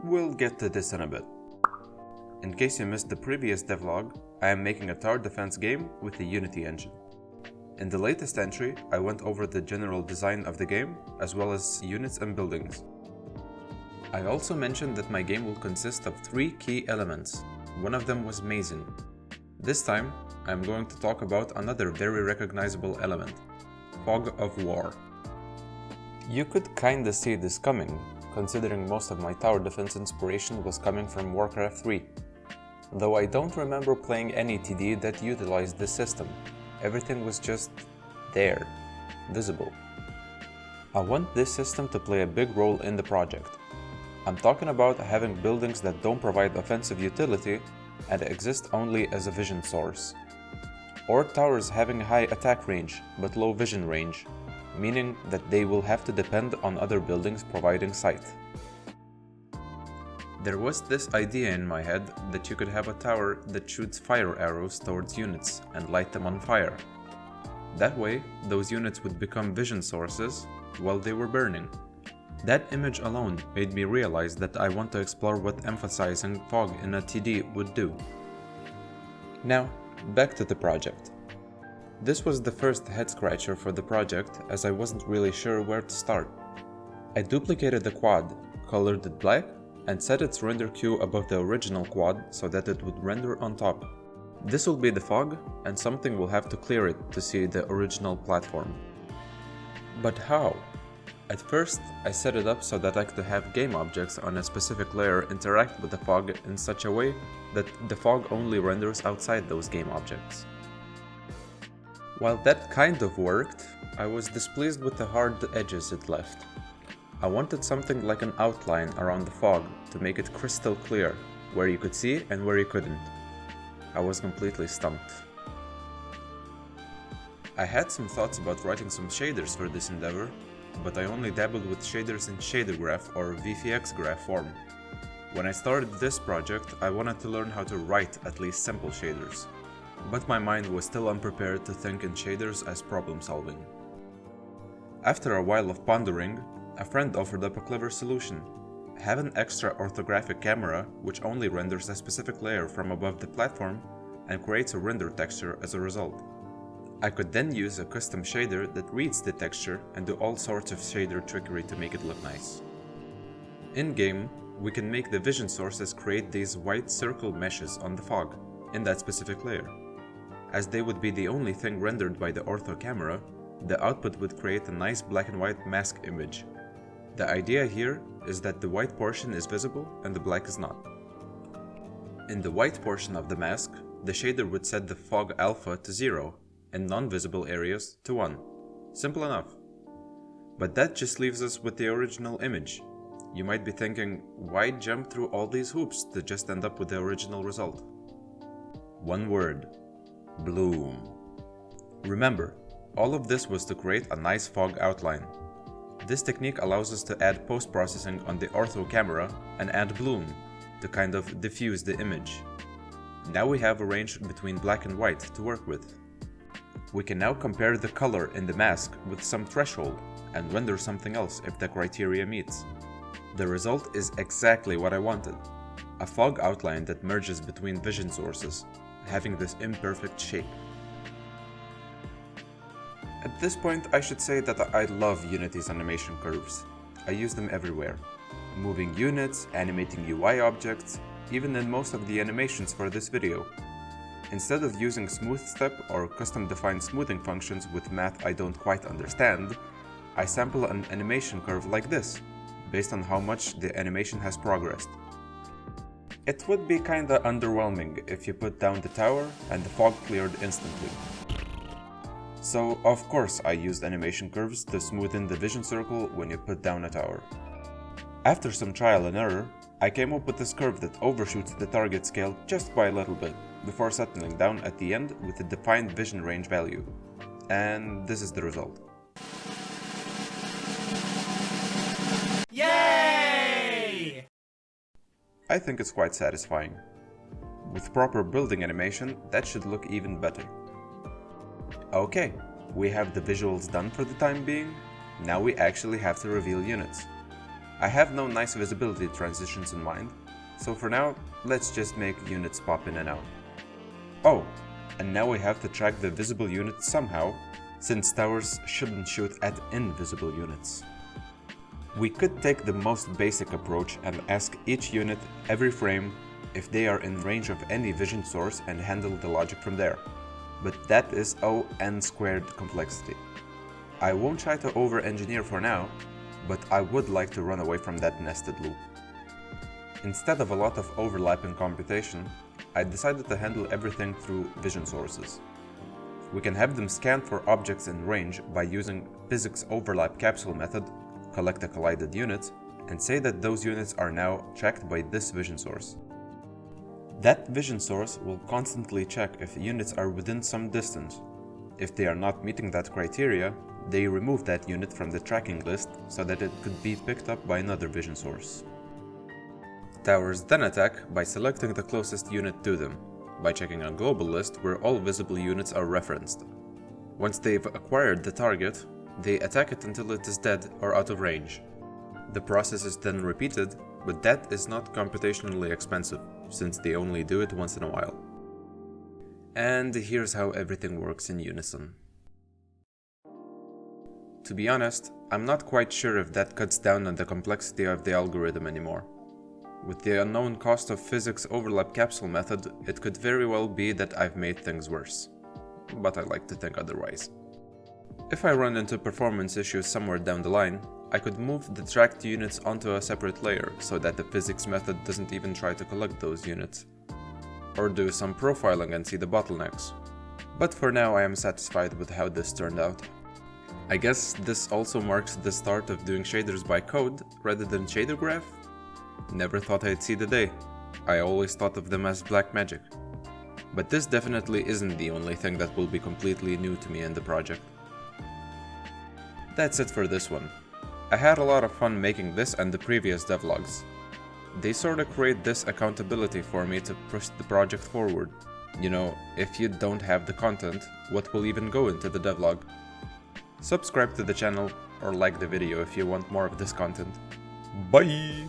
We'll get to this in a bit. In case you missed the previous devlog, I am making a tower defense game with the Unity engine. In the latest entry, I went over the general design of the game, as well as units and buildings. I also mentioned that my game will consist of 3 key elements. One of them was Mason. This time, I am going to talk about another very recognizable element, Fog of War. You could kinda see this coming, considering most of my tower defense inspiration was coming from Warcraft 3. Though I don't remember playing any TD that utilized this system, everything was just there, visible. I want this system to play a big role in the project. I'm talking about having buildings that don't provide offensive utility and exist only as a vision source. Or towers having high attack range but low vision range, meaning that they will have to depend on other buildings providing sight. There was this idea in my head that you could have a tower that shoots fire arrows towards units and light them on fire. That way, those units would become vision sources while they were burning. That image alone made me realize that I want to explore what emphasizing fog in a TD would do. Now, back to the project. This was the first head-scratcher for the project, as I wasn't really sure where to start. I duplicated the quad, colored it black, and set its render queue above the original quad so that it would render on top. This will be the fog, and something will have to clear it to see the original platform. But how? At first, I set it up so that I could have game objects on a specific layer interact with the fog in such a way that the fog only renders outside those game objects. While that kind of worked, I was displeased with the hard edges it left. I wanted something like an outline around the fog to make it crystal clear, where you could see and where you couldn't. I was completely stumped. I had some thoughts about writing some shaders for this endeavor, but I only dabbled with shaders in shader graph or VFX graph form. When I started this project, I wanted to learn how to write at least simple shaders, but my mind was still unprepared to think in shaders as problem solving. After a while of pondering, a friend offered up a clever solution. Have an extra orthographic camera which only renders a specific layer from above the platform and creates a render texture as a result. I could then use a custom shader that reads the texture and do all sorts of shader trickery to make it look nice. In-game, we can make the vision sources create these white circle meshes on the fog in that specific layer. As they would be the only thing rendered by the ortho camera, the output would create a nice black and white mask image. The idea here is that the white portion is visible and the black is not. In the white portion of the mask, the shader would set the fog alpha to 0 and non-visible areas to 1. Simple enough. But that just leaves us with the original image. You might be thinking, why jump through all these hoops to just end up with the original result? One word: bloom. Remember, all of this was to create a nice fog outline. This technique allows us to add post-processing on the ortho camera and add bloom to kind of diffuse the image. Now we have a range between black and white to work with. We can now compare the color in the mask with some threshold and render something else if the criteria meets. The result is exactly what I wanted. A fog outline that merges between vision sources, having this imperfect shape. At this point, I should say that I love Unity's animation curves. I use them everywhere. Moving units, animating UI objects, even in most of the animations for this video. Instead of using smooth step or custom-defined smoothing functions with math I don't quite understand, I sample an animation curve like this, based on how much the animation has progressed. It would be kinda underwhelming if you put down the tower and the fog cleared instantly. So, of course, I used animation curves to smoothen the vision circle when you put down a tower. After some trial and error, I came up with this curve that overshoots the target scale just by a little bit, before settling down at the end with a defined vision range value. And this is the result. Yay! I think it's quite satisfying. With proper building animation, that should look even better. Okay, we have the visuals done for the time being. Now we actually have to reveal units. I have no nice visibility transitions in mind, so for now, let's just make units pop in and out. Oh, and now we have to track the visible units somehow, since towers shouldn't shoot at invisible units. We could take the most basic approach and ask each unit every frame if they are in range of any vision source and handle the logic from there. But that is O(n) squared complexity. I won't try to over-engineer for now, but I would like to run away from that nested loop. Instead of a lot of overlapping computation, I decided to handle everything through vision sources. We can have them scan for objects in range by using physics overlap capsule method, collect a collided unit, and say that those units are now tracked by this vision source. That vision source will constantly check if units are within some distance. If they are not meeting that criteria, they remove that unit from the tracking list so that it could be picked up by another vision source. Towers then attack by selecting the closest unit to them, by checking a global list where all visible units are referenced. Once they've acquired the target, they attack it until it is dead or out of range. The process is then repeated, but that is not computationally expensive, since they only do it once in a while. And here's how everything works in unison. To be honest, I'm not quite sure if that cuts down on the complexity of the algorithm anymore. With the unknown cost of physics overlap capsule method, it could very well be that I've made things worse. But I like to think otherwise. If I run into performance issues somewhere down the line, I could move the tracked units onto a separate layer so that the physics method doesn't even try to collect those units. Or do some profiling and see the bottlenecks. But for now I am satisfied with how this turned out. I guess this also marks the start of doing shaders by code rather than shader graph? Never thought I'd see the day. I always thought of them as black magic. But this definitely isn't the only thing that will be completely new to me in the project. That's it for this one. I had a lot of fun making this and the previous devlogs. They sorta create this accountability for me to push the project forward. You know, if you don't have the content, what will even go into the devlog? Subscribe to the channel or like the video if you want more of this content. Bye!